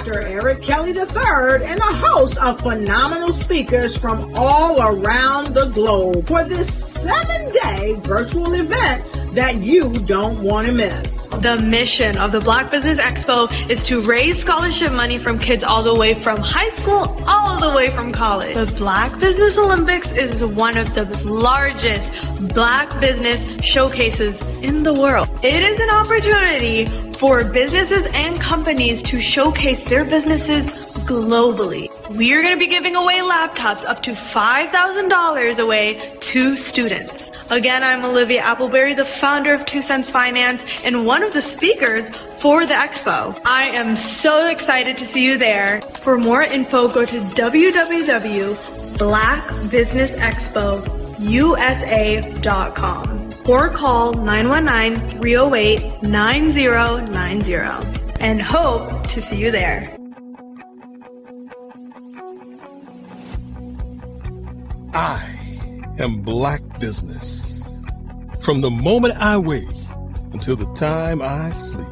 Dr. Eric Kelly III and a host of phenomenal speakers from all around the globe for this 7-day virtual event that you don't want to miss. The mission of the Black Business Expo is to raise scholarship money from kids all the way from high school all the way from college. The Black Business Olympics is one of the largest Black business showcases in the world. It is an opportunity for businesses and companies to showcase their businesses globally. We are going to be giving away laptops up to $5,000 away to students. Again, I'm Olivia Appleberry, the founder of 2 Cents Finance and one of the speakers for the expo. I am so excited to see you there. For more info, go to www.blackbusinessexpousa.com or call 919-308-9090 and hope to see you there. I am Black Business. From the moment I wake until the time I sleep.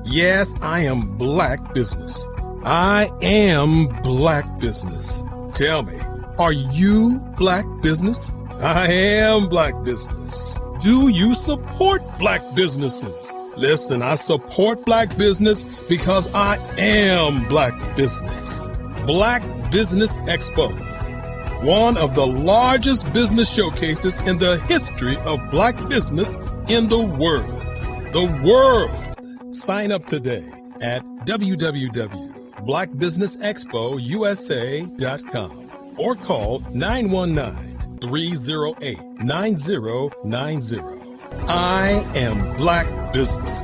Yes, I am Black Business. I am Black Business. Tell me, are you Black Business? I am Black Business. Do you support Black businesses? Listen, I support Black business because I am Black Business. Black Business Expo, one of the largest business showcases in the history of Black business in the world. The world! Sign up today at www.blackbusinessexpousa.com or call 919-308-9090. I am Black Business.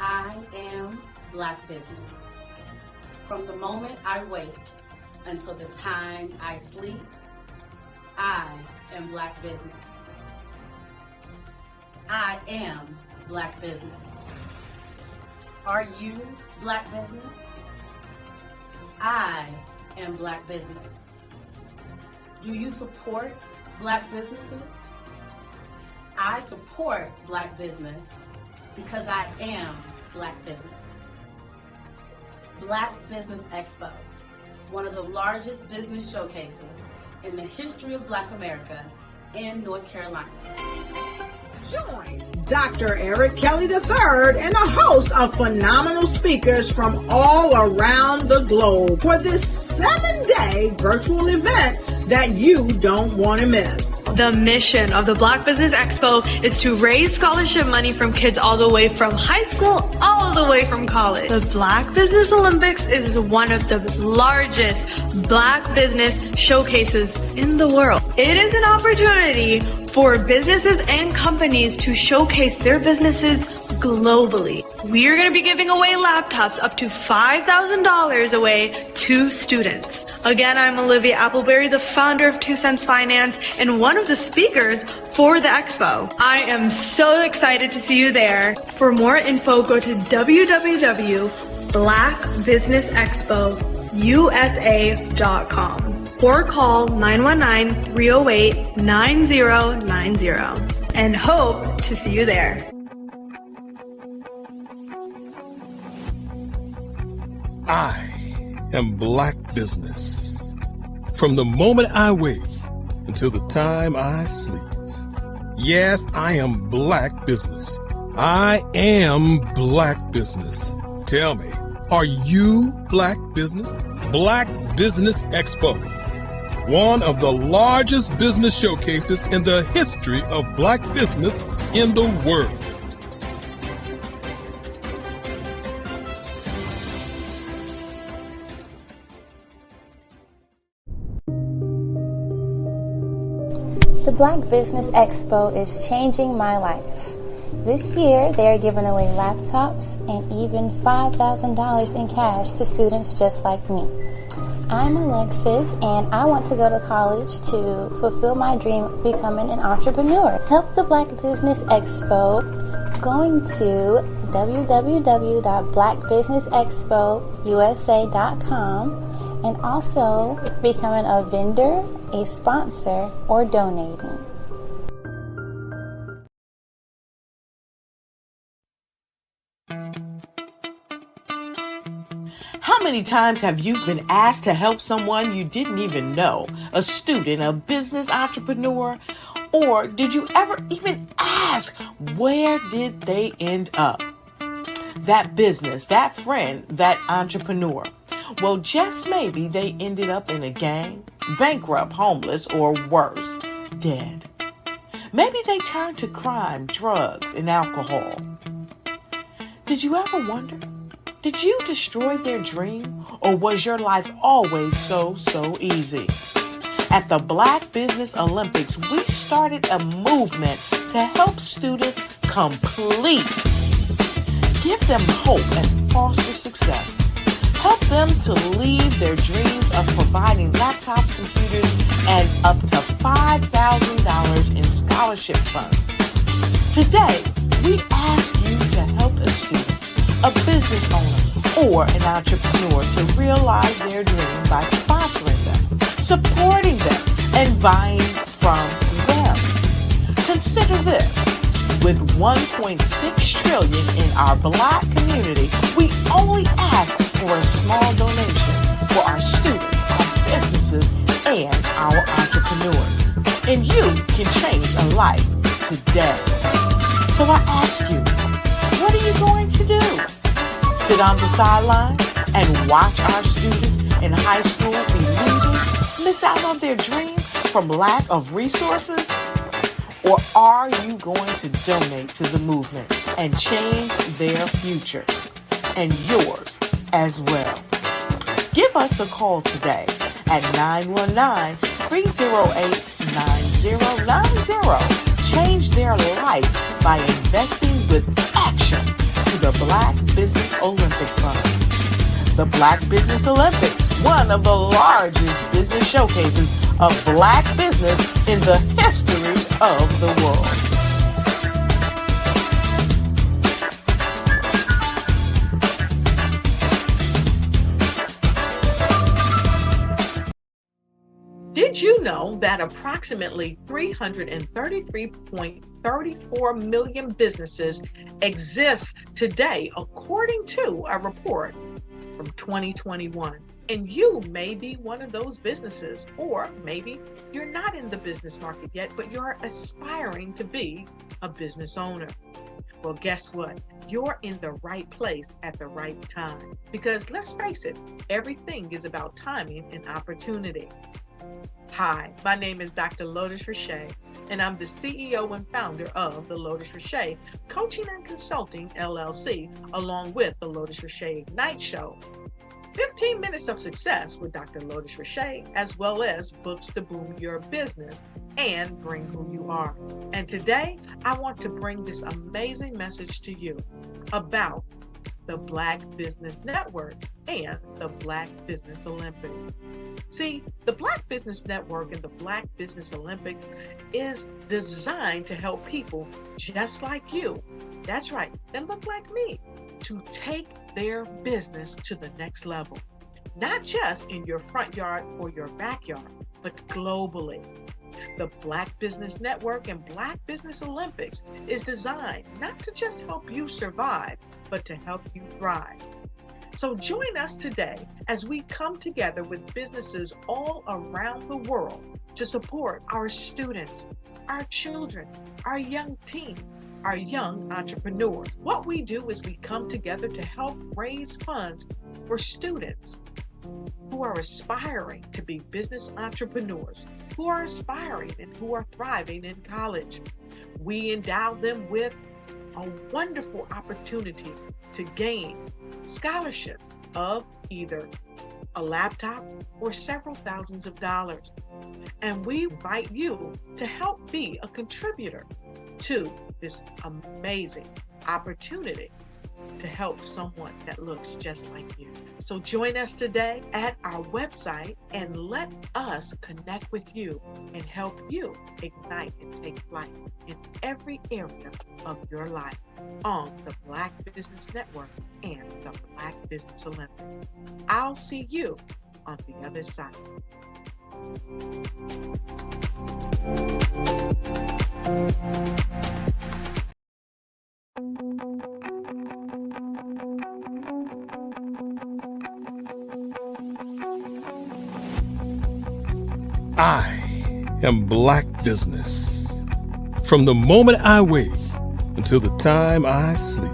I am Black Business. From the moment I wake until the time I sleep, I am Black Business. I am Black Business. Are you Black Business? I am Black Business. Do you support Black businesses? I support Black business because I am Black Business. Black Business Expo, one of the largest business showcases in the history of Black America in North Carolina. Join Dr. Eric Kelly III and a host of phenomenal speakers from all around the globe for this 7-day virtual event that you don't want to miss. The mission of the Black Business Expo is to raise scholarship money from kids all the way from high school all the way from college. The Black Business Olympics is one of the largest Black business showcases in the world. It is an opportunity for businesses and companies to showcase their businesses globally. We are going to be giving away laptops up to $5,000 away to students. Again, I'm Olivia Appleberry, the founder of 2 Cents Finance and one of the speakers for the expo. I am so excited to see you there. For more info, go to www.blackbusinessexpousa.com or call 919-308-9090 and hope to see you there. I am Black Business. From the moment I wake until the time I sleep. Yes, I am Black Business. I am Black Business. Tell me, are you Black Business? Black Business Expo, one of the largest business showcases in the history of Black business in the world. The Black Business Expo is changing my life. This year, they are giving away laptops and even $5,000 in cash to students just like me. I'm Alexis, and I want to go to college to fulfill my dream of becoming an entrepreneur. Help the Black Business Expo going to www.blackbusinessexpousa.com and also becoming a vendor, a sponsor, or donating. How many times have you been asked to help someone you didn't even know, a student, a business entrepreneur? Or did you ever even ask, where did they end up? That business, that friend, that entrepreneur. Well, just maybe they ended up in a gang, bankrupt, homeless, or worse, dead. Maybe they turned to crime, drugs, and alcohol. Did you ever wonder? Did you destroy their dream, or was your life always so easy? At the Black Business Olympics, we started a movement to help students complete. Give them hope and foster success. Help them to leave their dreams of providing laptops, computers, and up to $5,000 in scholarship funds. Today, we ask you to help a student, a business owner, or an entrepreneur to realize their dream by sponsoring them, supporting them, and buying from them. Consider this. With $1.6 trillion in our Black community, we only ask for a small donation for our students, our businesses, and our entrepreneurs. And you can change a life today. So I ask you, what are you going to do? Sit on the sidelines and watch our students in high school be leaders, miss out on their dreams from lack of resources? Or are you going to donate to the movement and change their future and yours as well? Give us a call today at 919-308-9090. Change their life by investing with action to the Black Business Olympic Fund. The Black Business Olympics, one of the largest business showcases of Black business in the history of the world. Did you know that approximately 333.34 million businesses exist today, according to a report from 2021? And you may be one of those businesses, or maybe you're not in the business market yet, but you're aspiring to be a business owner. Well, guess what? You're in the right place at the right time. Because let's face it, everything is about timing and opportunity. Hi, my name is Dr. Lotus Richey, and I'm the CEO and founder of the Lotus Richey Coaching and Consulting LLC, along with the Lotus Richey Ignite Show. 15 minutes of success with Dr. Lotus Richey, as well as books to boom your business and bring who you are. And today, I want to bring this amazing message to you about the Black Business Network and the Black Business Olympics. See, the Black Business Network and the Black Business Olympics is designed to help people just like you, that's right, that look like me, to take their business to the next level. Not just in your front yard or your backyard, but globally. The Black Business Network and Black Business Olympics is designed not to just help you survive, but to help you thrive. So join us today as we come together with businesses all around the world to support our students, our children, our young teens, our young entrepreneurs. What we do is we come together to help raise funds for students who are aspiring to be business entrepreneurs, who are aspiring and who are thriving in college. We endow them with a wonderful opportunity to gain scholarship of either a laptop or several thousands of dollars. And we invite you to help be a contributor to this amazing opportunity to help someone that looks just like you. So join us today at our website and let us connect with you and help you ignite and take flight in every area of your life on the Black Business Network and the Black Business Olympics. I'll see you on the other side. I am Black business. From the moment I wake until the time I sleep.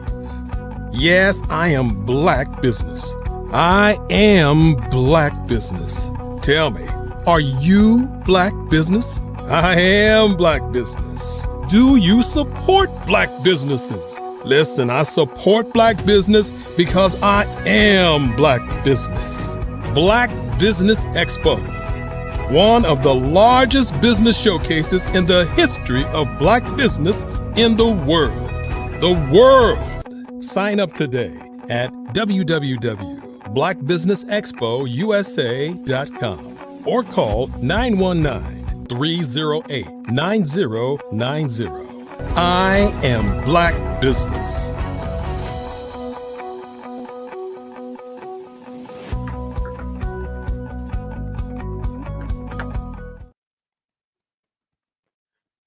Yes, I am Black business. I am Black business. Tell me, are you Black business? I am Black business. Do you support Black businesses? Listen, I support Black business because I am Black business. Black Business Expo, one of the largest business showcases in the history of Black business in the world. The world! Sign up today at www.blackbusinessexpousa.com or call 919-308-9090. I am Black business.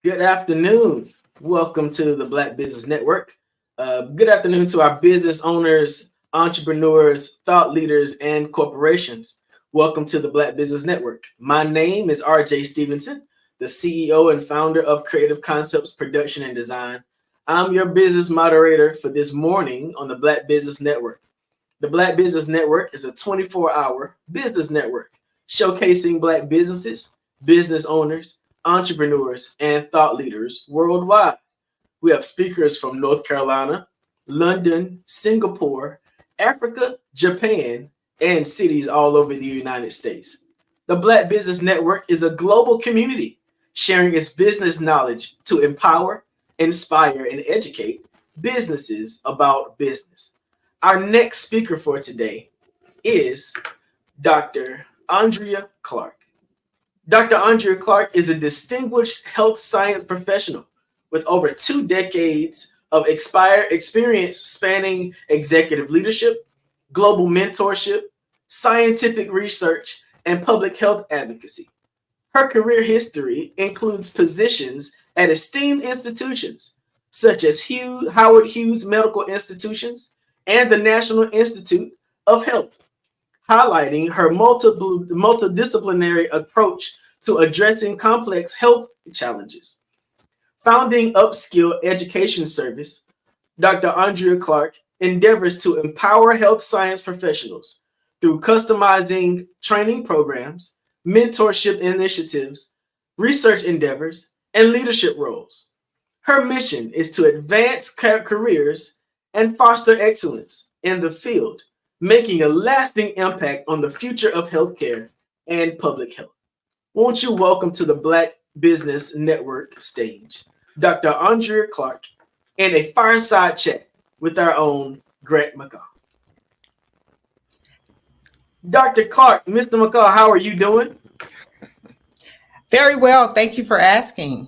Good afternoon. Welcome to the Black Business Network. Good afternoon to our business owners, entrepreneurs, thought leaders, and corporations. Welcome to the Black Business Network. My name is RJ Stevenson, the CEO and founder of Creative Concepts Production and Design. I'm your business moderator for this morning on the Black Business Network. The Black Business Network is a 24-hour business network showcasing Black businesses, business owners, entrepreneurs, and thought leaders worldwide. We have speakers from North Carolina, London, Singapore, Africa, Japan, and cities all over the United States. The Black Business Network is a global community sharing its business knowledge to empower, inspire, and educate businesses about business. Our next speaker for today is Dr. Andrea Clark. Dr. Andrea Clark is a distinguished health science professional with over 2 decades of experience spanning executive leadership, global mentorship, scientific research, and public health advocacy. Her career history includes positions at esteemed institutions such as Howard Hughes Medical Institutions and the National Institute of Health, highlighting her multidisciplinary approach to addressing complex health challenges. Founding Upskill Education Service, Dr. Andrea Clark endeavors to empower health science professionals through customizing training programs, mentorship initiatives, research endeavors, and leadership roles. Her mission is to advance careers and foster excellence in the field, making a lasting impact on the future of healthcare and public health. Won't you welcome to the Black Business Network stage, Dr. Andrea Clark, and a fireside chat with our own Grant McCall. Dr. Clark, Mr. McCall, how are you doing? Very well. Thank you for asking.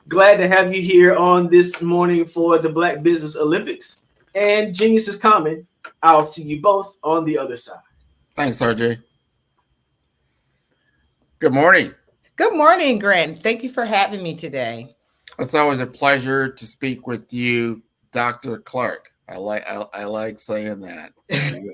Glad to have you here on this morning for the Black Business Olympics. And Genius is coming. I'll see you both on the other side. Thanks, RJ. Good morning. Good morning, Grant. Thank you for having me today. It's always a pleasure to speak with you, Dr. Clark. I like saying that.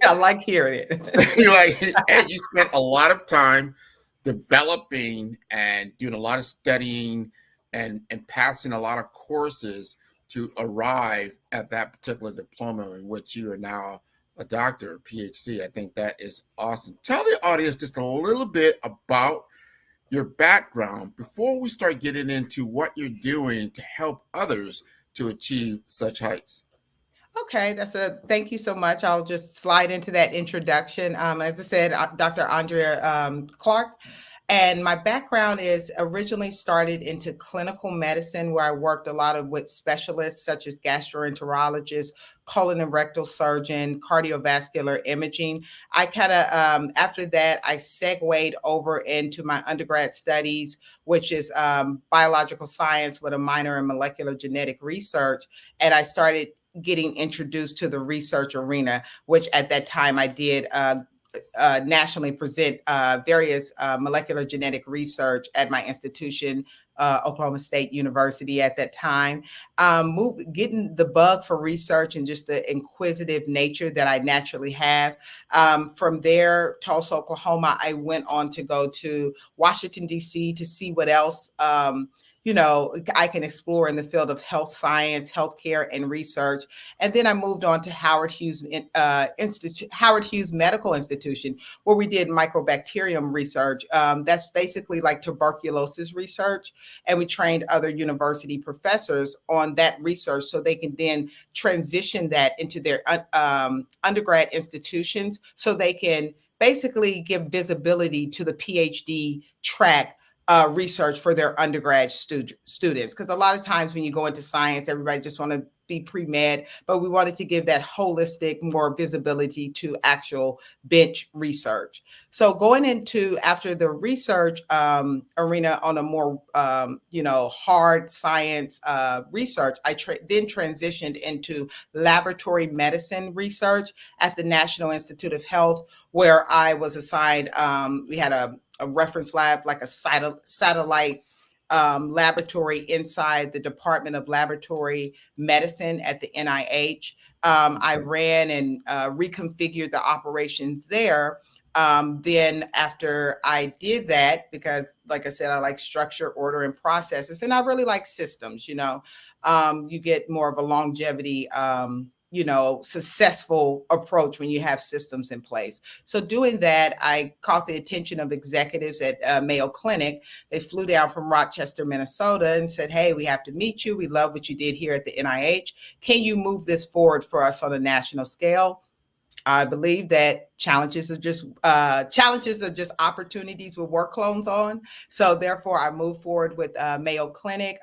I like hearing it. And you spent a lot of time developing and doing a lot of studying and passing a lot of courses to arrive at that particular diploma in which you are now a doctor, a PhD. I think that is awesome. Tell the audience just a little bit about your background before we start getting into what you're doing to help others to achieve such heights. Okay, thank you so much. I'll just slide into that introduction. As I said, Dr. Andrea Clark, and my background is originally started into clinical medicine, where I worked a lot with specialists such as gastroenterologists, colon and rectal surgeon, cardiovascular imaging. I kind of, after that, I segued over into my undergrad studies, which is biological science with a minor in molecular genetic research. And I started getting introduced to the research arena, which at that time I did nationally present various molecular genetic research at my institution Oklahoma State University at that time. Getting the bug for research and just the inquisitive nature that I naturally have. From there, Tulsa, Oklahoma, I went on to go to Washington, D.C. to see what else I can explore in the field of health science, healthcare, and research. And then I moved on to Howard Hughes Medical Institution, where we did microbacterium research. That's basically like tuberculosis research. And we trained other university professors on that research so they can then transition that into their undergrad institutions so they can basically give visibility to the PhD track research for their undergrad students. Because a lot of times when you go into science, everybody just want to be pre-med, but we wanted to give that holistic, more visibility to actual bench research. So going into after the research arena on a more, hard science research, I then transitioned into laboratory medicine research at the National Institute of Health, where I was assigned, we had a reference lab, like a satellite laboratory inside the Department of Laboratory Medicine at the NIH. I ran and reconfigured the operations there. Then after I did that, because like I said, I like structure, order, and processes, and I really like systems, you get more of a longevity, successful approach when you have systems in place. So doing that, I caught the attention of executives at Mayo Clinic. They flew down from Rochester, Minnesota and said, hey, we have to meet you. We love what you did here at the NIH. Can you move this forward for us on a national scale? I believe that challenges are just opportunities with work clones on. So therefore, I moved forward with Mayo Clinic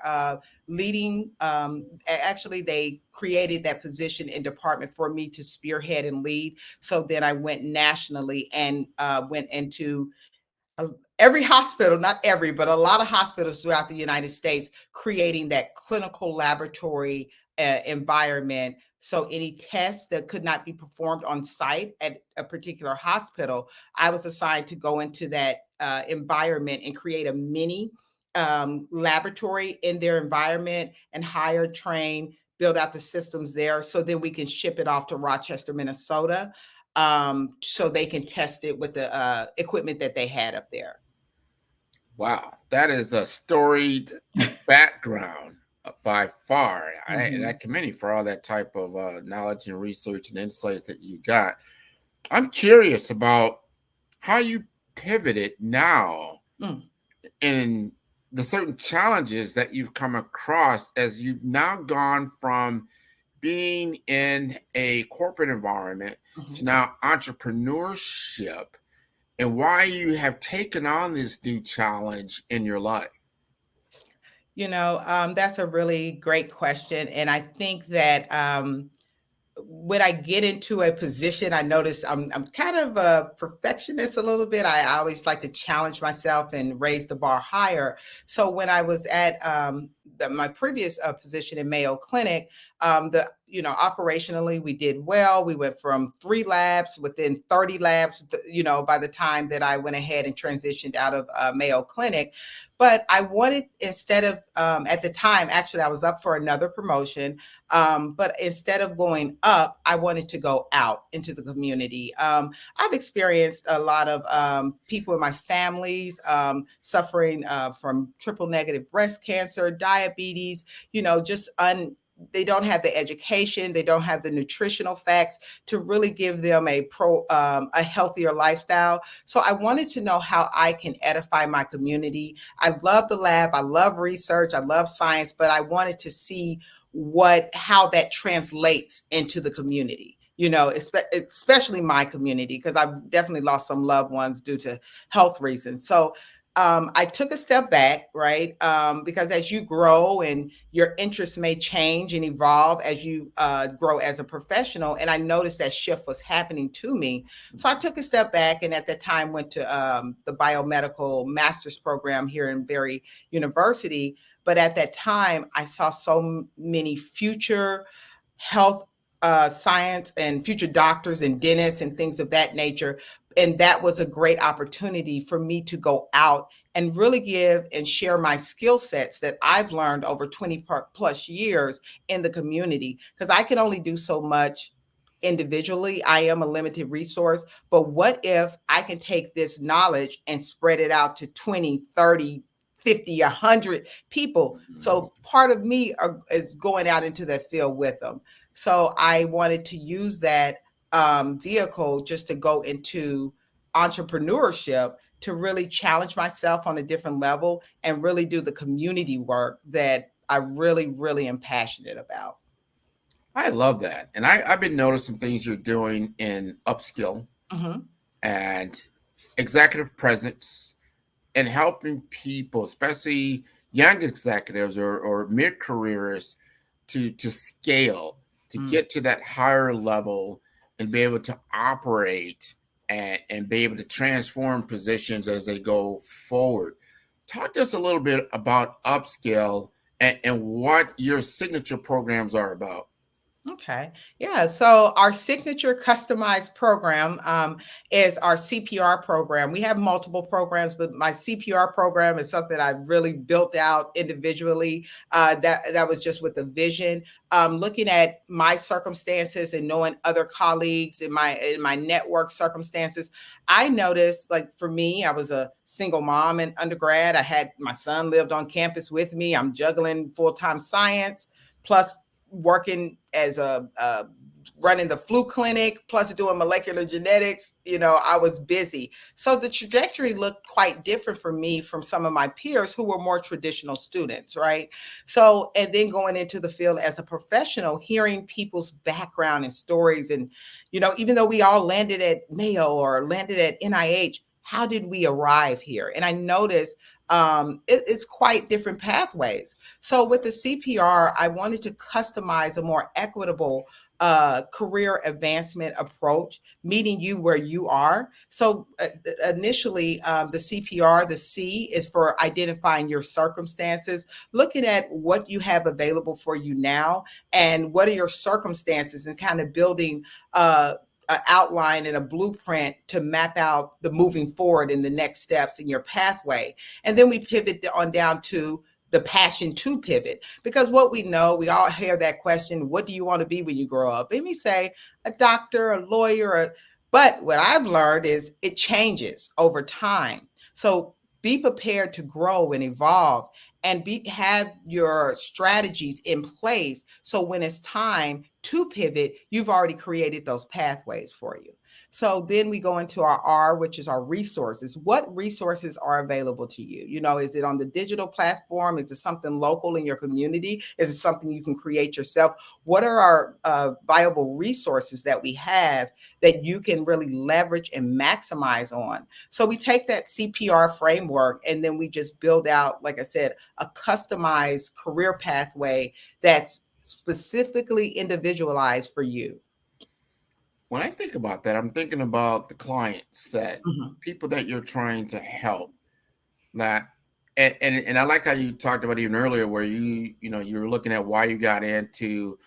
leading. Actually, they created that position in department for me to spearhead and lead. So then I went nationally and went into every hospital, not every, but a lot of hospitals throughout the United States, creating that clinical laboratory environment. So any tests that could not be performed on site at a particular hospital, I was assigned to go into that environment and create a mini laboratory in their environment and hire, train, build out the systems there. So then we can ship it off to Rochester, Minnesota, so they can test it with the equipment that they had up there. Wow, that is a storied background by far. And I commend you for all that type of knowledge and research and insights that you got. I'm curious about how you pivoted now in the certain challenges that you've come across as you've now gone from being in a corporate environment to now entrepreneurship, and why you have taken on this new challenge in your life. That's a really great question. And I think that when I get into a position, I notice I'm kind of a perfectionist a little bit. I always like to challenge myself and raise the bar higher. So when I was at my previous position in Mayo Clinic, operationally, we did well. We went from 3 labs within 30 labs, by the time that I went ahead and transitioned out of Mayo Clinic. But I wanted, instead of, at the time, actually, I was up for another promotion. But instead of going up, I wanted to go out into the community. I've experienced a lot of people in my families suffering from triple negative breast cancer, diabetes, they don't have the education, they don't have the nutritional facts to really give them a healthier lifestyle. So I wanted to know how I can edify my community. I love the lab, I love research, I love science, but I wanted to see how that translates into the community, especially my community, because I've definitely lost some loved ones due to health reasons. So I took a step back, right? Because as you grow and your interests may change and evolve as you grow as a professional. And I noticed that shift was happening to me. So I took a step back and at that time went to the biomedical master's program here in Berry University. But at that time, I saw so many future health science and future doctors and dentists and things of that nature. And that was a great opportunity for me to go out and really give and share my skill sets that I've learned over 20 plus years in the community, because I can only do so much individually. I am a limited resource, but what if I can take this knowledge and spread it out to 20, 30, 50, 100 people? So part of me is going out into that field with them. So I wanted to use that vehicle just to go into entrepreneurship, to really challenge myself on a different level and really do the community work that I really, really am passionate about. I love that. And I've been noticing things you're doing in upskill and executive presence and helping people, especially young executives or mid-careers, to scale, to get to that higher level and be able to operate and be able to transform positions as they go forward. Talk to us a little bit about upskill and what your signature programs are about. Okay. Yeah. So our signature customized program is our CPR program. We have multiple programs, but my CPR program is something I really built out individually. That was just with a vision, looking at my circumstances and knowing other colleagues in my network circumstances. I noticed, like for me, I was a single mom in undergrad. I had my son lived on campus with me. I'm juggling full-time science plus working as running the flu clinic, plus doing molecular genetics. I was busy. So the trajectory looked quite different for me from some of my peers who were more traditional students, right? So, and then going into the field as a professional, hearing people's background and stories. And, even though we all landed at Mayo or landed at NIH, how did we arrive here? And I noticed it's quite different pathways. So with the CPR, I wanted to customize a more equitable career advancement approach, meeting you where you are. So initially, the CPR, the C is for identifying your circumstances, looking at what you have available for you now and what are your circumstances, and kind of building an outline and a blueprint to map out the moving forward in the next steps in your pathway. And then we pivot on down to the passion to pivot, because what we know, we all hear that question, what do you want to be when you grow up? And we say a doctor, a lawyer, but what I've learned is it changes over time. So be prepared to grow and evolve and have your strategies in place. So when it's time to pivot, you've already created those pathways for you. So then we go into our R, which is our resources. What resources are available to you? Is it on the digital platform? Is it something local in your community? Is it something you can create yourself? What are our viable resources that we have that you can really leverage and maximize on? So we take that CPR framework and then we just build out, like I said, a customized career pathway that's specifically individualized for you. When I think about that, I'm thinking about the client set, people that you're trying to help. That and I like how you talked about even earlier, where you're looking at why you got into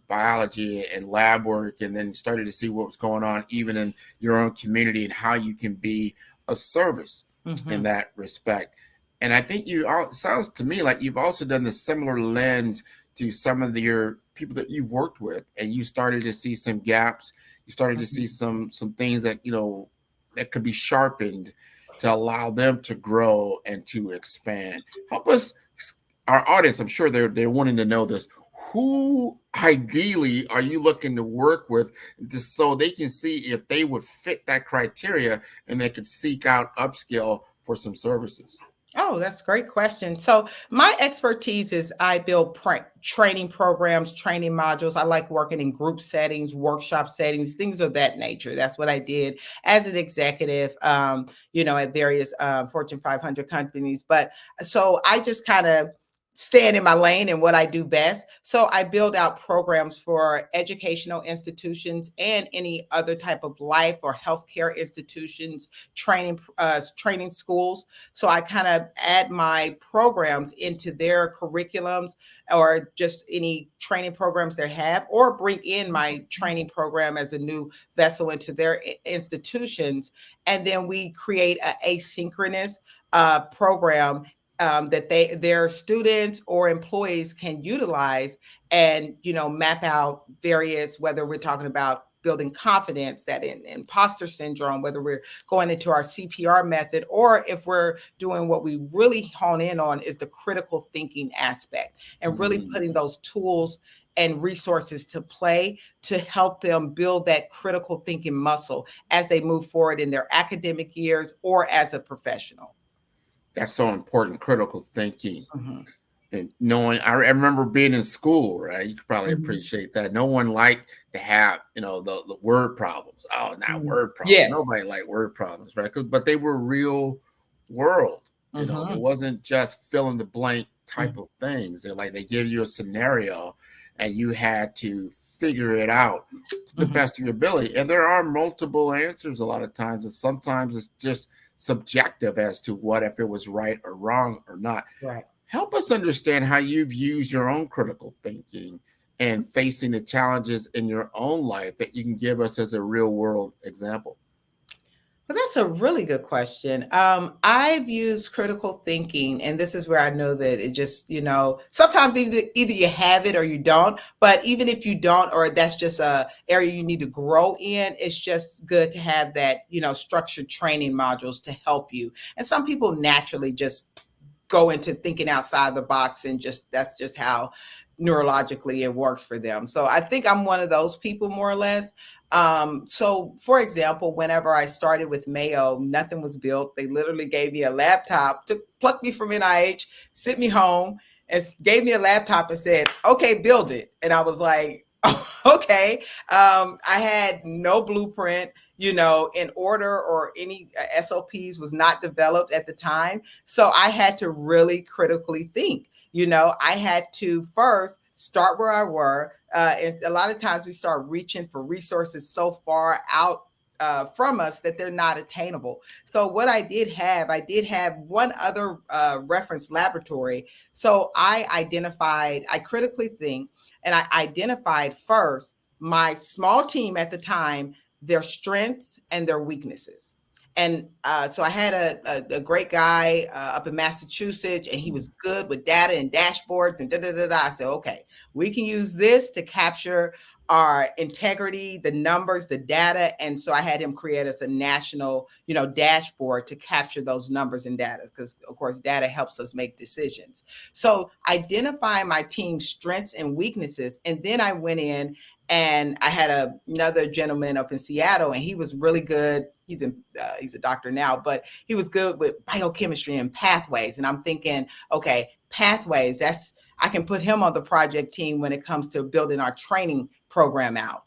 biology and lab work, and then started to see what was going on even in your own community and how you can be of service in that respect. And I think it sounds to me like you've also done the similar lens to some of your people that you've worked with, and you started to see some gaps. You started to see some things that, that could be sharpened to allow them to grow and to expand. Help us, our audience, I'm sure they're wanting to know this. Who ideally are you looking to work with, just so they can see if they would fit that criteria and they could seek out upskill for some services? Oh, that's a great question. So my expertise is I build training programs, training modules. I like working in group settings, workshop settings, things of that nature. That's what I did as an executive, at various Fortune 500 companies. But so I just kind of staying in my lane and what I do best. So I build out programs for educational institutions and any other type of life or healthcare institutions, training schools. So I kind of add my programs into their curriculums or just any training programs they have, or bring in my training program as a new vessel into their institutions. And then we create an asynchronous program that their students or employees can utilize, and map out various, whether we're talking about building confidence, that in imposter syndrome, whether we're going into our CPR method, or if we're doing what we really hone in on is the critical thinking aspect, and really putting those tools and resources to play to help them build that critical thinking muscle as they move forward in their academic years or as a professional. That's so important, critical thinking. And knowing, I remember being in school, right? You could probably appreciate that. No one liked to have, the word problems. Oh, not word problems. Yes. Nobody liked word problems, right? But they were real world. It wasn't just fill in the blank type of things. They give you a scenario and you had to figure it out to the best of your ability. And there are multiple answers a lot of times, and sometimes it's just subjective as to what if it was right or wrong or not. Right. Help us understand how you've used your own critical thinking and facing the challenges in your own life that you can give us as a real world example. Well, that's a really good question. I've used critical thinking, and this is where I know that it just, sometimes either you have it or you don't. But even if you don't, or that's just a area you need to grow in, it's just good to have that, structured training modules to help you. And some people naturally just go into thinking outside the box, and that's just how neurologically it works for them. So I think I'm one of those people, more or less. So for example, whenever I started with Mayo, nothing was built. They literally gave me a laptop to pluck me from NIH, sent me home, and gave me a laptop and said, okay, build it. And I was like, okay. I had no blueprint, in order, or any SOPs was not developed at the time. So I had to really critically think. I had to first start where I were. And a lot of times we start reaching for resources so far out from us that they're not attainable. So what I did have one other reference laboratory. So I critically think, and I identified first my small team at the time, their strengths and their weaknesses. And so I had a great guy up in Massachusetts, and he was good with data and dashboards and I said, okay, we can use this to capture our integrity, the numbers, the data. And so I had him create us a national, dashboard to capture those numbers and data, because of course data helps us make decisions. So identifying my team's strengths and weaknesses. And then I went in and I had another gentleman up in Seattle, and he was really good. He's a doctor now, but he was good with biochemistry and pathways. And I'm thinking, okay, pathways, I can put him on the project team when it comes to building our training program out,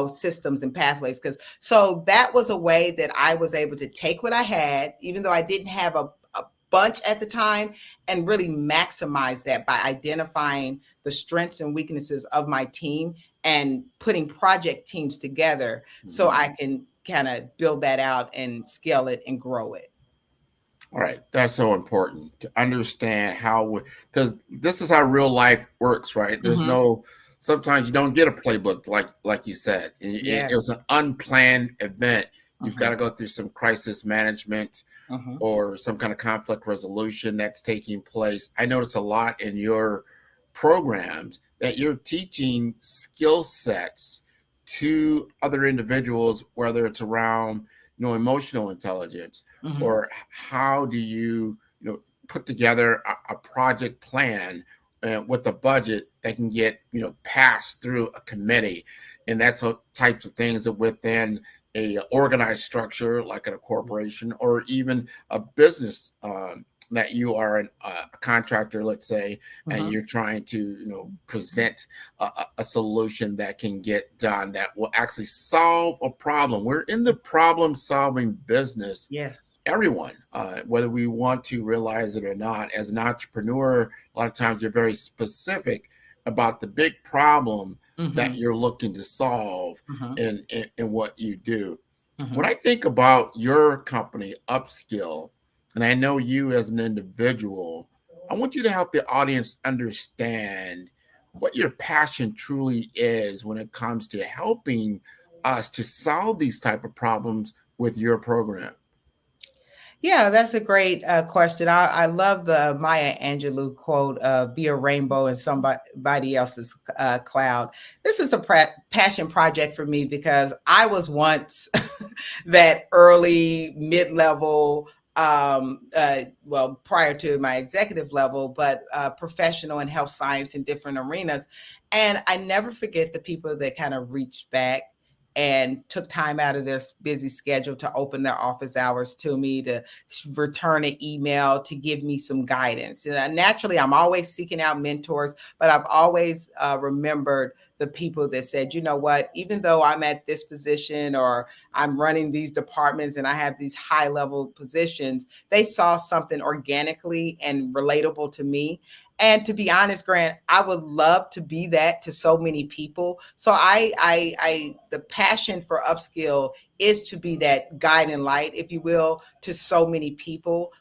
systems and pathways. So that was a way that I was able to take what I had, even though I didn't have a bunch at the time, and really maximize that by identifying the strengths and weaknesses of my team and putting project teams together so I can kind of build that out and scale it and grow it. All right. That's so important to understand because this is how real life works, right? There's sometimes you don't get a playbook like you said. It was an unplanned event. You've got to go through some crisis management or some kind of conflict resolution that's taking place. I notice a lot in your programs that you're teaching skill sets to other individuals, whether it's around, emotional intelligence or how do you, put together a project plan with a budget that can get, passed through a committee. And that's types of things that within a organized structure like in a corporation or even a business that you are a contractor, let's say, and you're trying to, present a solution that can get done that will actually solve a problem. We're in the problem-solving business. Yes. Everyone, whether we want to realize it or not, as an entrepreneur, a lot of times you're very specific about the big problem that you're looking to solve in what you do. When I think about your company, Upskill, and I know you as an individual, I want you to help the audience understand what your passion truly is when it comes to helping us to solve these type of problems with your program. Yeah, that's a great question. I love the Maya Angelou quote, be a rainbow in somebody else's cloud. This is a passion project for me because I was once that early mid-level, well, prior to my executive level, but professional in health science in different arenas. And I never forget the people that kind of reached back and took time out of their busy schedule to open their office hours to me, to return an email, to give me some guidance. And naturally, I'm always seeking out mentors, but I've always remembered the people that said, you know what, even though I'm at this position or I'm running these departments and I have these high level positions, they saw something organically and relatable to me. And to be honest, Grant, I would love to be that to so many people. So the passion for Upskill is to be that guiding light, if you will, to so many people.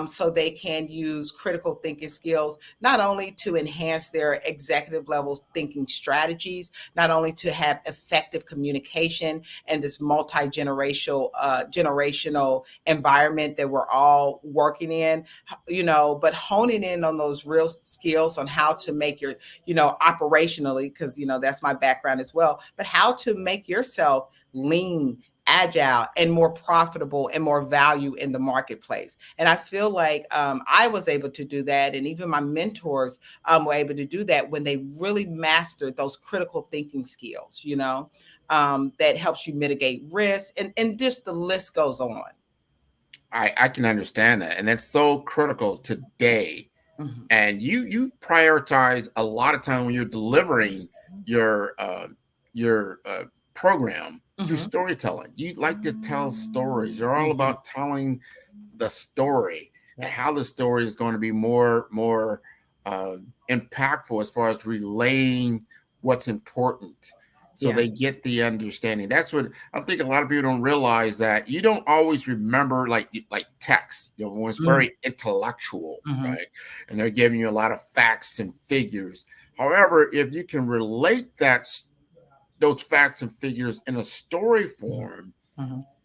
So they can use critical thinking skills, not only to enhance their executive level thinking strategies, not only to have effective communication and this multi-generational generational environment that we're all working in, but honing in on those real skills on how to make your, operationally, because, that's my background as well, but how to make yourself lean, agile, and more profitable and more value in the marketplace. And I feel like I was able to do that. And even my mentors were able to do that when they really mastered those critical thinking skills, that helps you mitigate risk. And just the list goes on. I can understand that. And that's so critical today. And you prioritize a lot of time when you're delivering your program through storytelling. You like to tell stories. You're all about telling the story and how the story is going to be more impactful as far as relaying what's important. So they get the understanding. That's what I think a lot of people don't realize, that you don't always remember like text, when it's very intellectual, right? And they're giving you a lot of facts and figures. However, if you can relate those facts and figures in a story form,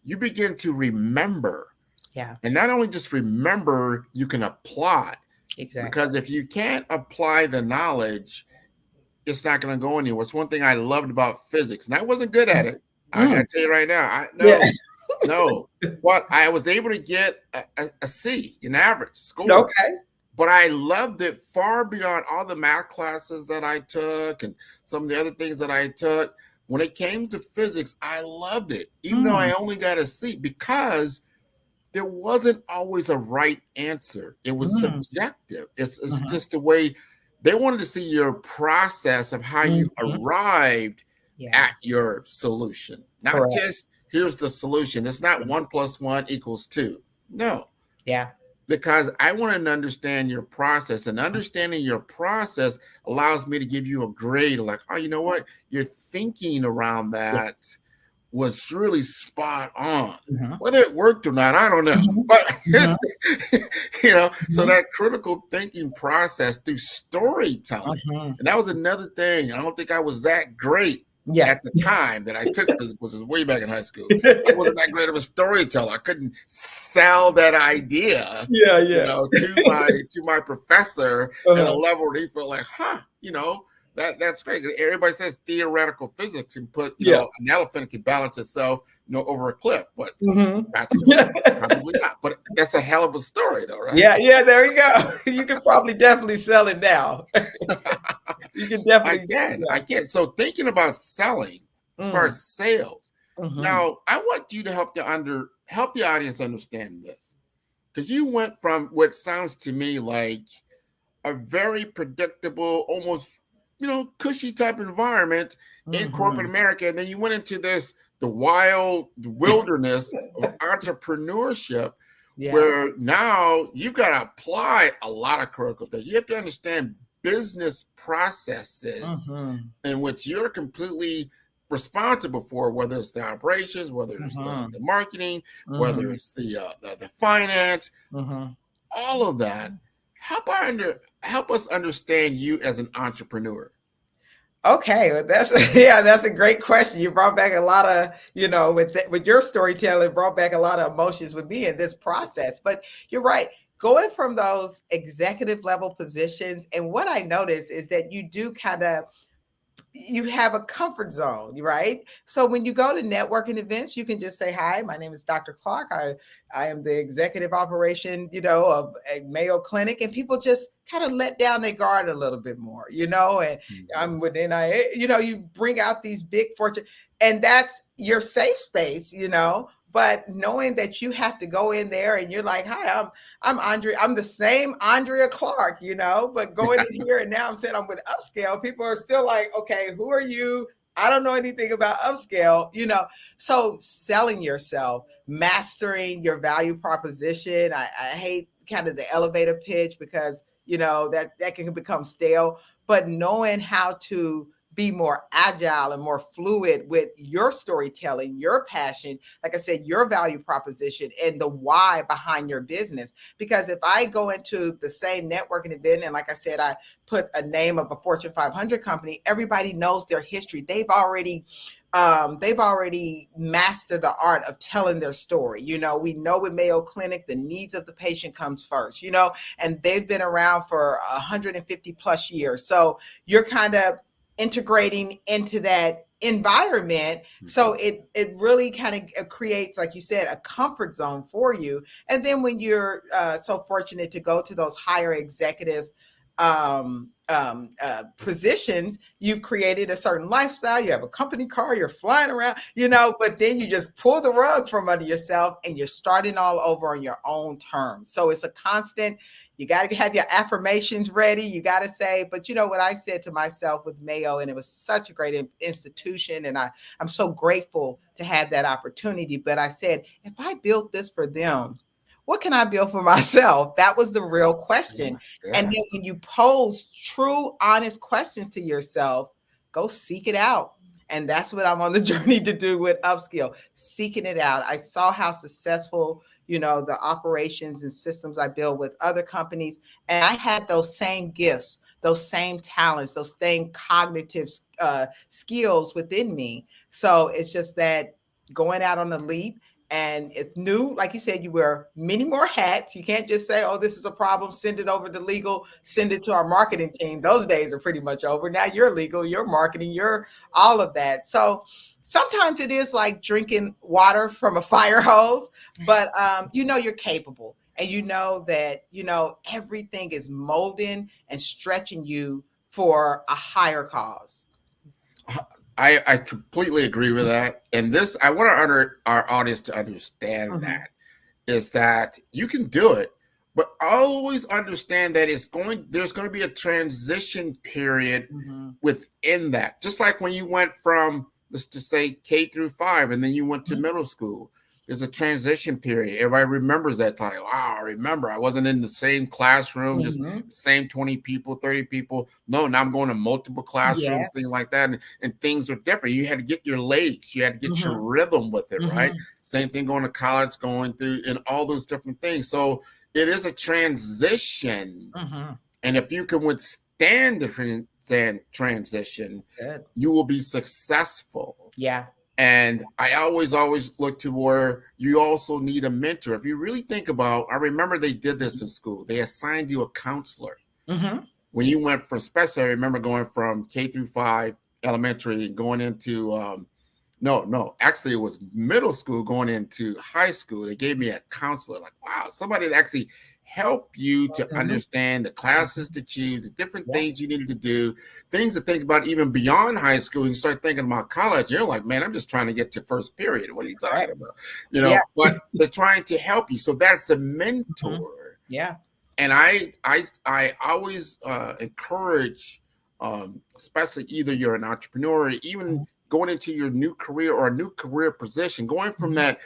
you begin to remember. Yeah. And not only just remember, you can apply. Exactly. Because if you can't apply the knowledge, it's not going to go anywhere. It's one thing I loved about physics, and I wasn't good at it. I got to tell you right now. No. But I was able to get a C, an average score. Okay. But I loved it far beyond all the math classes that I took and some of the other things that I took. When it came to physics, I loved it, even though I only got a C, because there wasn't always a right answer. It was subjective. It's just the way they wanted to see your process of how you arrived at your solution. Not just, here's the solution. It's not 1 + 1 = 2. No. Yeah. Because I want to understand your process, and understanding your process allows me to give you a grade like, oh, you know what? Your thinking around that was really spot on. Whether it worked or not, I don't know. But, so that critical thinking process through storytelling. And that was another thing. I don't think I was that great at the time that I took this, which was way back in high school. I wasn't that great of a storyteller. I couldn't sell that idea to my professor at a level where he felt like, that's great. Everybody says theoretical physics and put an elephant can balance itself over a cliff, but probably not. But that's a hell of a story, though, right? Yeah, there you go. You can definitely sell it now. You can definitely. I can. So thinking about selling as far as sales. Now, I want you to help the audience understand this. because you went from what sounds to me like a very predictable, almost, cushy type environment in corporate America. And then you went into the wild wilderness of entrepreneurship, where now you've got to apply a lot of critical things. You have to understand business processes in which you're completely responsible for, whether it's the operations, whether it's the marketing, whether it's the finance, all of that. Help us understand you as an entrepreneur. Okay, well, that's a great question. You brought back a lot of, with your storytelling, brought back a lot of emotions with me in this process. But you're right, going from those executive level positions, and what I noticed is that you have a comfort zone, right? So when you go to networking events, you can just say, hi, my name is Dr. Clark. I am the executive operation, of a Mayo Clinic, and people just kind of let down their guard a little bit more, and I'm with NIA, you bring out these big fortune, and that's your safe space, but knowing that you have to go in there and you're like, hi, I'm Andrea. I'm the same Andrea Clark, but going in here and now I'm saying I'm with Upscale. People are still like, okay, who are you? I don't know anything about Upscale, So selling yourself, mastering your value proposition. I hate kind of the elevator pitch because, that can become stale, but knowing how to be more agile and more fluid with your storytelling, your passion, like I said, your value proposition and the why behind your business. Because if I go into the same networking event, and like I said, I put a name of a Fortune 500 company, everybody knows their history. They've already mastered the art of telling their story. We know with Mayo Clinic, the needs of the patient comes first, and they've been around for 150 plus years. So you're kind of integrating into that environment. So it really kind of creates, like you said, a comfort zone for you. And then when you're so fortunate to go to those higher executive positions, you've created a certain lifestyle, you have a company car, you're flying around, but then you just pull the rug from under yourself and you're starting all over on your own terms. So it's a constant. You got to have your affirmations ready. You got to say, but what I said to myself with Mayo, and it was such a great institution, and I'm so grateful to have that opportunity. But I said, if I built this for them, what can I build for myself? That was the real question. And then when you pose true, honest questions to yourself, go seek it out. And that's what I'm on the journey to do with Upskill, seeking it out. I saw how successful, the operations and systems I build with other companies. And I had those same gifts, those same talents, those same cognitive skills within me. So it's just that going out on the leap. And it's new. Like you said, you wear many more hats. You can't just say, oh, this is a problem, send it over to legal, send it to our marketing team. Those days are pretty much over. Now you're legal, you're marketing, you're all of that. So sometimes it is like drinking water from a fire hose, but you're capable. And that, everything is molding and stretching you for a higher cause. I completely agree with that. And this, I want our audience to understand that is that you can do it, but always understand that there's going to be a transition period within that. Just like when you went from, let's just say K through 5, and then you went to middle school. There's a transition period. Everybody remembers that time. Wow, I remember I wasn't in the same classroom, just the same 20 people, 30 people. No, now I'm going to multiple classrooms, things like that. And things are different. You had to get your legs. You had to get your rhythm with it, right? Same thing going to college, going through, and all those different things. So it is a transition. And if you can withstand the transition, you will be successful. Yeah. And I always look to where you also need a mentor. If you really think about, I remember they did this in school. They assigned you a counselor. When you went from, especially I remember going from K through 5 elementary and going into, actually it was middle school going into high school. They gave me a counselor. Like, wow, somebody that actually help you to understand the classes to choose, the different things you needed to do, things to think about even beyond high school. You start thinking about college, you're like, man, I'm just trying to get to first period. What are you talking about? You know, but they're trying to help you. So that's a mentor. Yeah. And I always encourage, especially either you're an entrepreneur, or even going into your new career or a new career position, going from that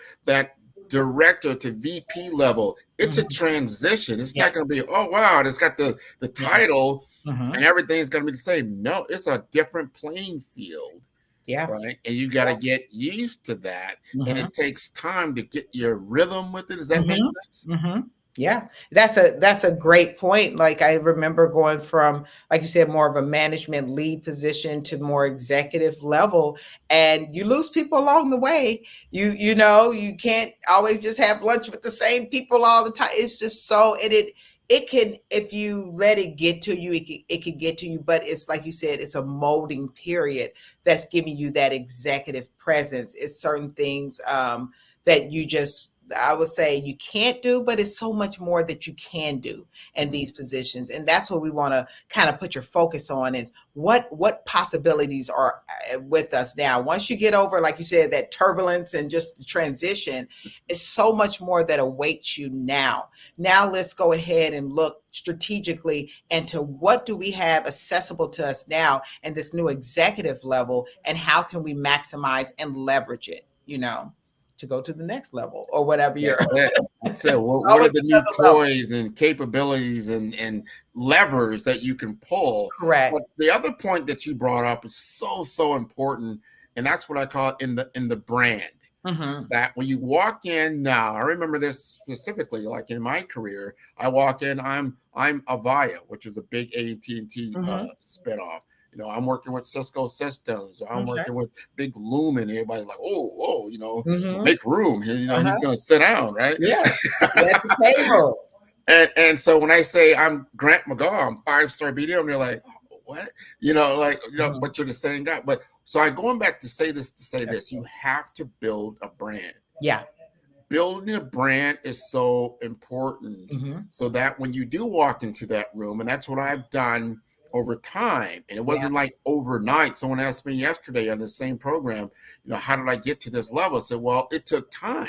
director to VP level, it's a transition. It's not going to be, oh wow, it's got the title and everything's going to be the same. No, it's a different playing field. Yeah. Right. And you got to get used to that. And it takes time to get your rhythm with it. Does that make sense? Yeah, that's a great point. Like I remember going from, like you said, more of a management lead position to more executive level, and you lose people along the way. You know, you can't always just have lunch with the same people all the time. It's just so it can, if you let it get to you, it can get to you. But it's like you said, it's a molding period that's giving you that executive presence. It's certain things that you just, I would say you can't do, but it's so much more that you can do in these positions. And that's what we want to kind of put your focus on, is what possibilities are with us now. Once you get over, like you said, that turbulence and just the transition, it's so much more that awaits you now. Now let's go ahead and look strategically into what do we have accessible to us now in this new executive level, and how can we maximize and leverage it, you know, to go to the next level or whatever you're. So what are the new toys and capabilities and levers that you can pull? Correct. But the other point that you brought up is so important, and that's what I call it in the brand. That when you walk in now, I remember this specifically, like in my career, I walk in, I'm Avaya, which is a big AT&T spinoff. You know, I'm working with Cisco Systems. Or I'm working with Big Lumen. Everybody's like, oh, you know, make room. You know, he's going to sit down, right? Yeah, at the table. And so when I say I'm Grant McGaw, I'm 5-star BDM, they're like, what? You know, like, you know, but you're the same guy. But so I'm going back to say this, you have to build a brand. Yeah. Building a brand is so important, so that when you do walk into that room, and that's what I've done over time, and it wasn't like overnight. Someone asked me yesterday on the same program, you know, how did I get to this level? I said, well, it took time.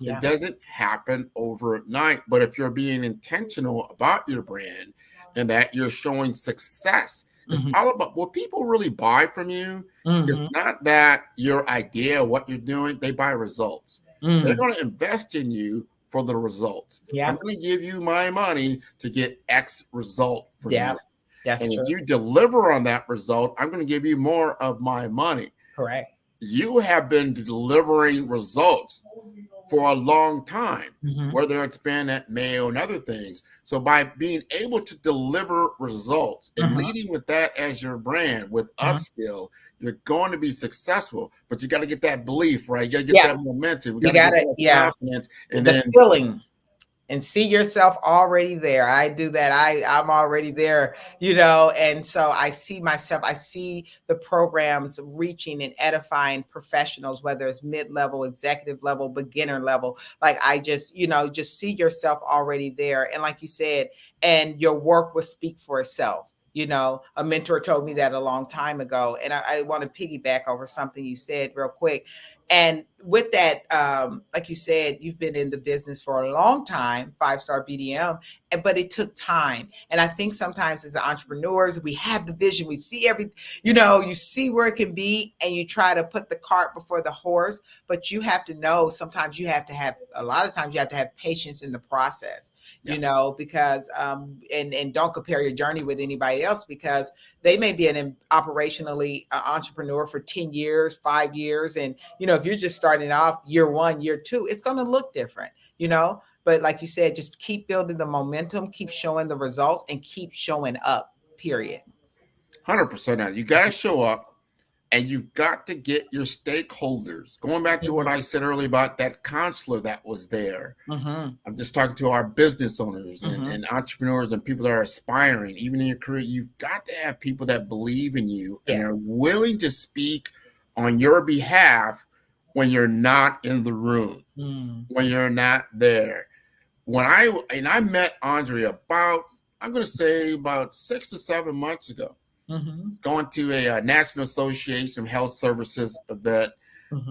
It doesn't happen overnight. But if you're being intentional about your brand and that you're showing success, it's all about what people really buy from you. It's not that your idea of what you're doing, they buy results. They're going to invest in you for the results. I'm going to give you my money to get X result from you. And if you deliver on that result, I'm going to give you more of my money. Correct. You have been delivering results for a long time, whether it's been at Mayo and other things. So by being able to deliver results and leading with that as your brand with upskill, you're going to be successful. But you got to get that belief, right? You got to get that momentum. You got to get confidence, and then feeling. And see yourself already there. I do that. I'm already there, you know, and so I see myself, I see the programs reaching and edifying professionals, whether it's mid-level, executive level, beginner level. Like I just, you know, just see yourself already there. And like you said, and your work will speak for itself. You know, a mentor told me that a long time ago. And I want to piggyback over something you said real quick. And with that, like you said, you've been in the business for a long time, 5-star BDM, but it took time. And I think sometimes as entrepreneurs, we have the vision, we see everything, you know, you see where it can be, and you try to put the cart before the horse. But you have to know, sometimes you have to have, a lot of times you have to have patience in the process, you know, because, and don't compare your journey with anybody else, because they may be an operationally entrepreneur for 10 years, 5 years. And, you know, if you're just starting off year 1, year 2, it's going to look different, you know. But like you said, just keep building the momentum, keep showing the results, and keep showing up, period. 100% now. You got to show up, and you've got to get your stakeholders. Going back to what I said earlier about that counselor that was there. I'm just talking to our business owners and entrepreneurs and people that are aspiring, even in your career. You've got to have people that believe in you and are willing to speak on your behalf when you're not in the room, when you're not there. I met Andrea about, I'm going to say about 6 to 7 months ago, going to a National Association of Health Services event.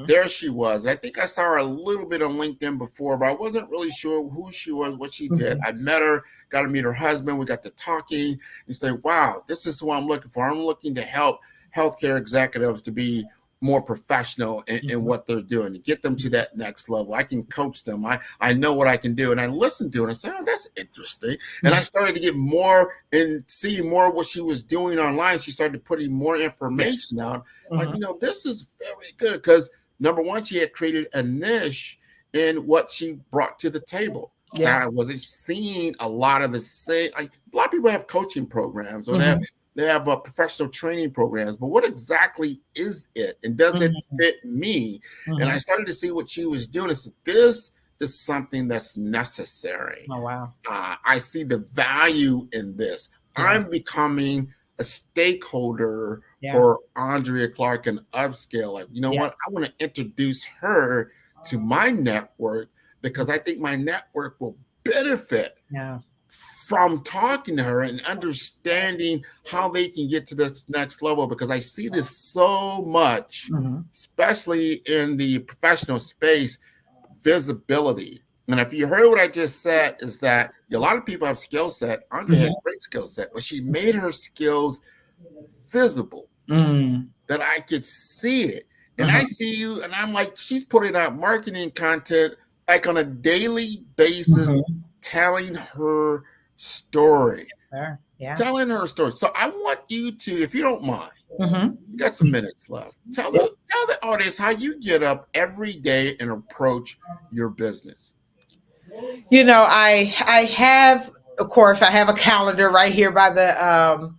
There she was. I think I saw her a little bit on LinkedIn before, but I wasn't really sure who she was, what she did. I met her, got to meet her husband. We got to talking and say, wow, this is what I'm looking for. I'm looking to help healthcare executives to be more professional in what they're doing, to get them to that next level. I can coach them. I know what I can do. And I listened to her and I said, oh, that's interesting. And I started to get more and see more of what she was doing online. She started putting more information out. Like, this is very good because number one, she had created a niche in what she brought to the table. I wasn't seeing a lot of the same. A lot of people have coaching programs or they have professional training programs, but what exactly is it? And does it fit me? And I started to see what she was doing. I said, this is something that's necessary. Oh, wow. I see the value in this. I'm becoming a stakeholder for Andrea Clark and Upscale. Like, you know what? I want to introduce her to my network because I think my network will benefit from talking to her and understanding how they can get to this next level, because I see this so much, especially in the professional space, visibility. And if you heard what I just said, is that a lot of people have skill set. Andrea had a great skill set, but she made her skills visible that I could see it. And I see you, and I'm like, she's putting out marketing content like on a daily basis, telling her story. Telling her story. So I want you to, if you don't mind, you got some minutes left. Tell the audience how you get up every day and approach your business. You know, I have, of course, I have a calendar right here by the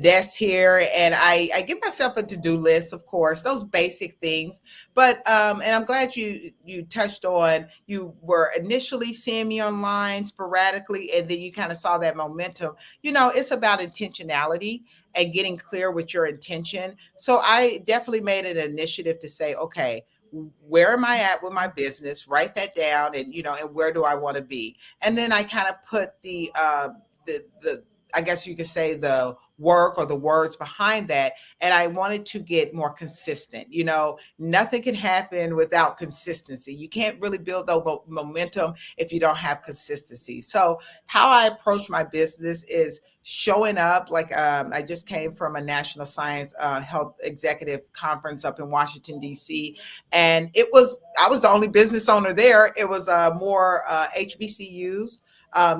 desk here, and I give myself a to-do list, of course, those basic things. But and I'm glad you touched on, you were initially seeing me online sporadically, and then you kind of saw that momentum. You know, it's about intentionality and getting clear with your intention. So I definitely made an initiative to say, okay, where am I at with my business? Write that down, and and where do I want to be? And then I kind of put the I guess you could say the work or the words behind that. And I wanted to get more consistent. Nothing can happen without consistency. You can't really build the momentum if you don't have consistency. So how I approach my business is showing up. Like I just came from a National Science Health Executive Conference up in Washington, D.C. And I was the only business owner there. It was more HBCUs.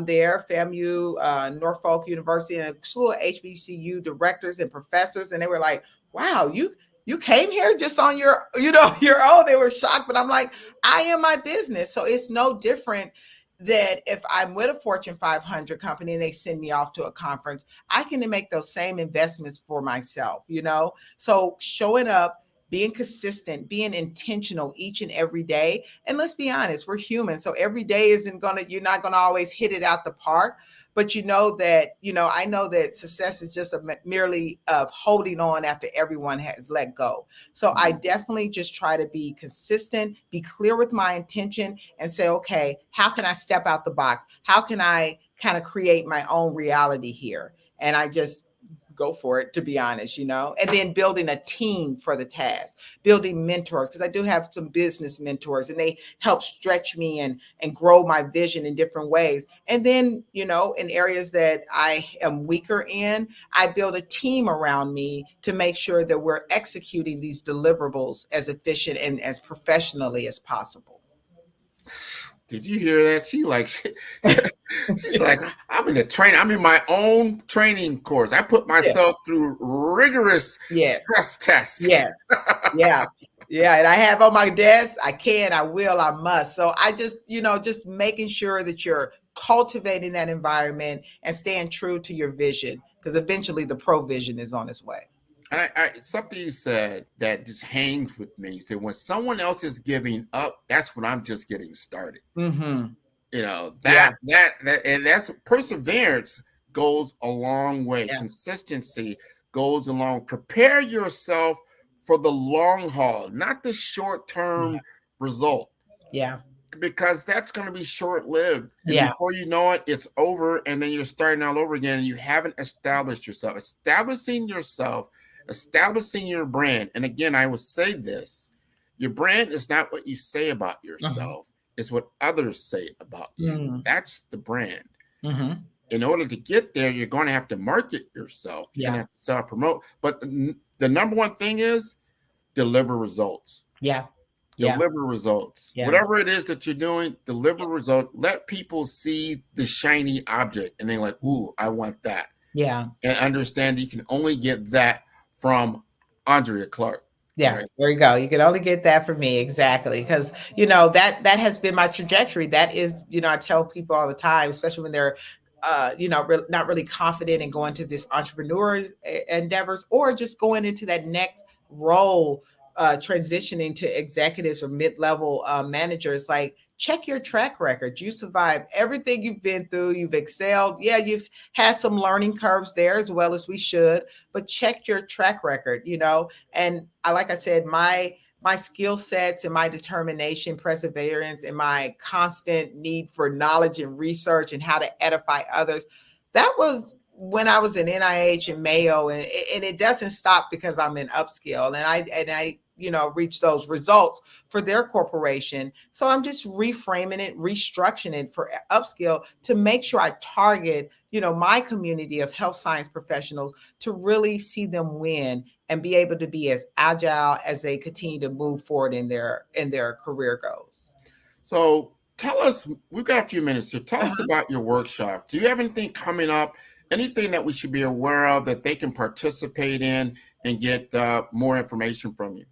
There, FAMU, Norfolk University, and a slew of HBCU directors and professors, and they were like, "Wow, you came here just on your own." They were shocked, but I'm like, I am my business, so it's no different than if I'm with a Fortune 500 company and they send me off to a conference. I can make those same investments for myself, So showing up, being consistent, being intentional each and every day. And let's be honest, we're human. So every day you're not going to always hit it out the park, but I know that success is just merely of holding on after everyone has let go. So I definitely just try to be consistent, be clear with my intention, and say, okay, how can I step out the box? How can I kind of create my own reality here? And I just go for it, to be honest, and then building a team for the task, building mentors, because I do have some business mentors and they help stretch me and grow my vision in different ways. And then, in areas that I am weaker in, I build a team around me to make sure that we're executing these deliverables as efficient and as professionally as possible. Did you hear that? She's like, I'm in the training. I'm in my own training course. I put myself through rigorous stress tests. Yes. Yeah. And I have on my desk, I will, I must. So I just, just making sure that you're cultivating that environment and staying true to your vision, because eventually the provision is on its way. And something you said that just hangs with me. So when someone else is giving up, that's when I'm just getting started. And that's perseverance goes a long way. Yeah. Consistency goes along. Prepare yourself for the long haul, not the short-term result. Yeah. because that's going to be short-lived. And Yeah. before you know it, it's over, and then you're starting all over again, and you haven't established yourself. Establishing yourself, establishing your brand. And again, I will say this. Your brand is not what you say about yourself. It's what others say about you. That's the brand. In order to get there, you're going to have to market yourself. You're going to have to self-promote. But the number one thing is deliver results. Deliver results. Whatever it is that you're doing, deliver results. Let people see the shiny object and they're like, ooh, I want that. And understand that you can only get that from Andrea Clark. There you go. You can only get that from me. Exactly. Because, that has been my trajectory. That is, I tell people all the time, especially when they're, not really confident in going to this entrepreneur endeavors or just going into that next role, transitioning to executives or mid-level managers. Like, check your track record. You survived everything you've been through. You've excelled. Yeah, you've had some learning curves there as well as we should, but check your track record, And like I said, my skill sets and my determination, perseverance, and my constant need for knowledge and research and how to edify others, that was when I was in NIH and Mayo, and it doesn't stop because I'm in upskill and I reach those results for their corporation. So I'm just reframing it, restructuring it for upskill to make sure I target, my community of health science professionals to really see them win and be able to be as agile as they continue to move forward in their career goals. So tell us, we've got a few minutes here. Tell us about your workshop. Do you have anything coming up? Anything that we should be aware of that they can participate in and get more information from you?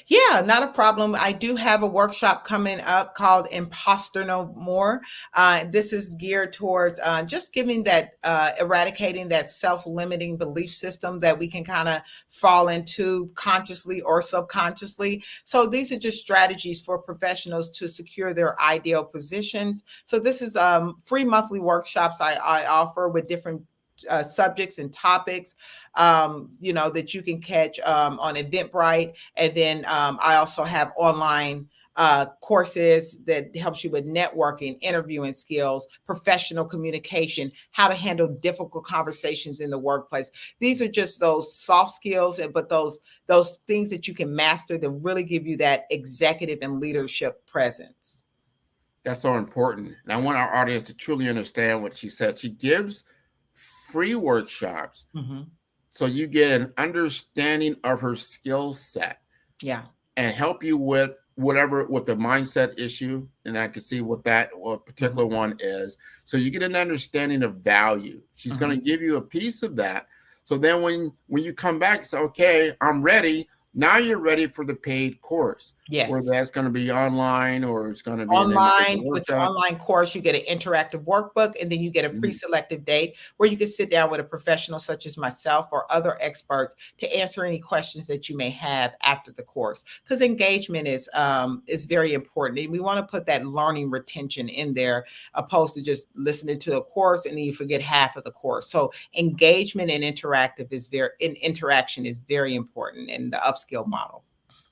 Yeah, not a problem. I do have a workshop coming up called Imposter No More. This is geared towards just giving that, eradicating that self-limiting belief system that we can kind of fall into consciously or subconsciously. So these are just strategies for professionals to secure their ideal positions. So this is free monthly workshops I offer with different subjects and topics, that you can catch on Eventbrite. And then I also have online courses that helps you with networking, interviewing skills, professional communication, how to handle difficult conversations in the workplace. These are just those soft skills, but those things that you can master that really give you that executive and leadership presence. That's so important. And I want our audience to truly understand what she said. She gives free workshops so you get an understanding of her skill set and help you with the mindset issue. And I can see what particular one is. So you get an understanding of value. She's going to give you a piece of that. So then when you come back, say, okay, I'm ready. Now you're ready for the paid course. Yes. Whether that's going to be online or it's going to be online. With your online course, you get an interactive workbook, and then you get a pre-selected date where you can sit down with a professional such as myself or other experts to answer any questions that you may have after the course. Because engagement is very important. And we want to put that learning retention in there, opposed to just listening to a course and then you forget half of the course. So engagement and interaction is very important in the upskill model.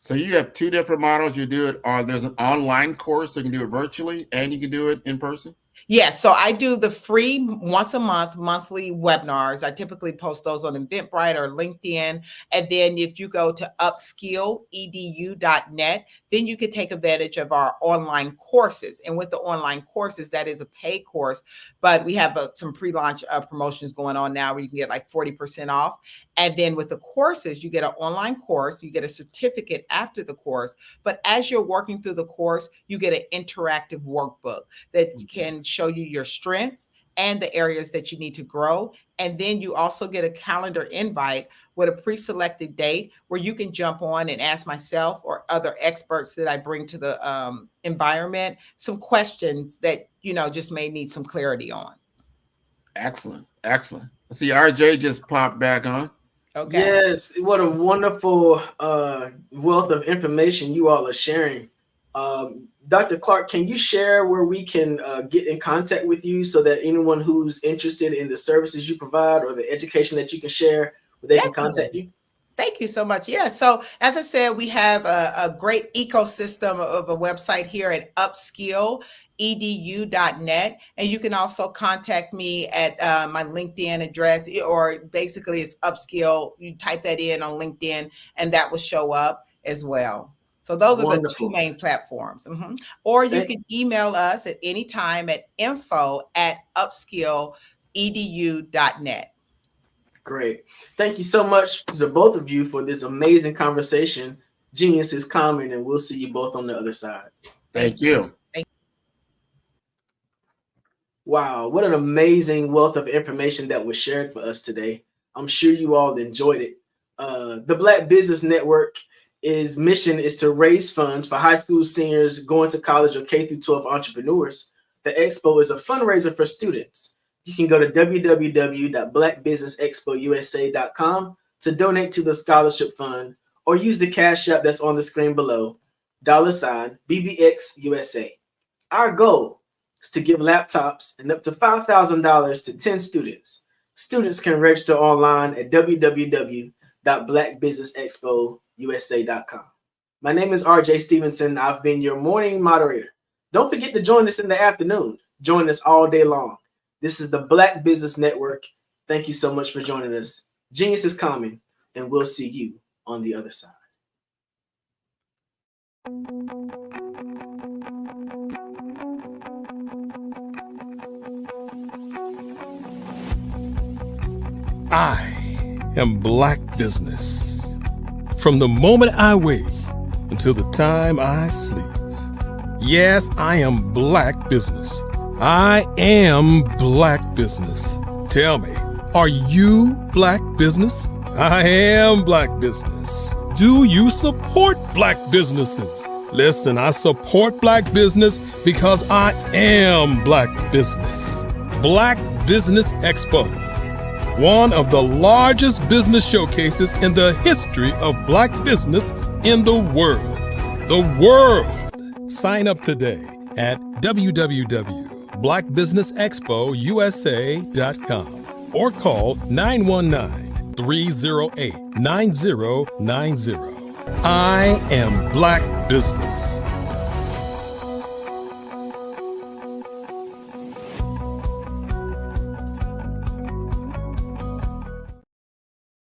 So you have two different models. You do it there's an online course, so you can do it virtually and you can do it in person. Yes. So I do the free once a month, monthly webinars. I typically post those on Eventbrite or LinkedIn. And then if you go to upskilledu.net, then you can take advantage of our online courses. And with the online courses, that is a paid course, but we have some pre-launch promotions going on now where you can get like 40% off. And then with the courses, you get an online course, you get a certificate after the course. But as you're working through the course, you get an interactive workbook that can show you your strengths and the areas that you need to grow. And then you also get a calendar invite with a pre-selected date where you can jump on and ask myself or other experts that I bring to the environment some questions that, just may need some clarity on. Excellent. Excellent. I see RJ just popped back on. Okay. Yes, what a wonderful wealth of information you all are sharing. Dr. Clark, can you share where we can get in contact with you so that anyone who's interested in the services you provide or the education that you can share, they can contact you? Thank you so much. Yeah. So as I said, we have a great ecosystem of a website here at upskilledu.net. And you can also contact me at my LinkedIn address, or basically it's Upskill. You type that in on LinkedIn and that will show up as well. So those are the two main platforms. Or you can email us at any time at info@upskilledu.net. Great. Thank you so much to the both of you for this amazing conversation. Genius is common, and we'll see you both on the other side. Thank you. Wow, what an amazing wealth of information that was shared for us today. I'm sure you all enjoyed it. The Black Business Network mission is to raise funds for high school seniors going to college or K-12 entrepreneurs. The expo is a fundraiser for students. You can go to www.blackbusinessexpousa.com to donate to the scholarship fund, or use the cash app that's on the screen below, $BBXUSA. Our goal is to give laptops and up to $5,000 to 10 students. Students can register online at www.blackbusinessexpousa.com. My name is RJ Stevenson. I've been your morning moderator. Don't forget to join us in the afternoon. Join us all day long. This is the Black Business Network. Thank you so much for joining us. Genius is coming, and we'll see you on the other side. I am Black Business. From the moment I wake until the time I sleep. Yes, I am Black Business. I am Black Business. Tell me, are you Black Business? I am Black Business. Do you support Black businesses? Listen, I support Black business because I am Black Business. Black Business Expo, one of the largest business showcases in the history of Black business in the world. The world. Sign up today at www.blackbusinessexpousa.com or call 919-308-9090. I am Black Business.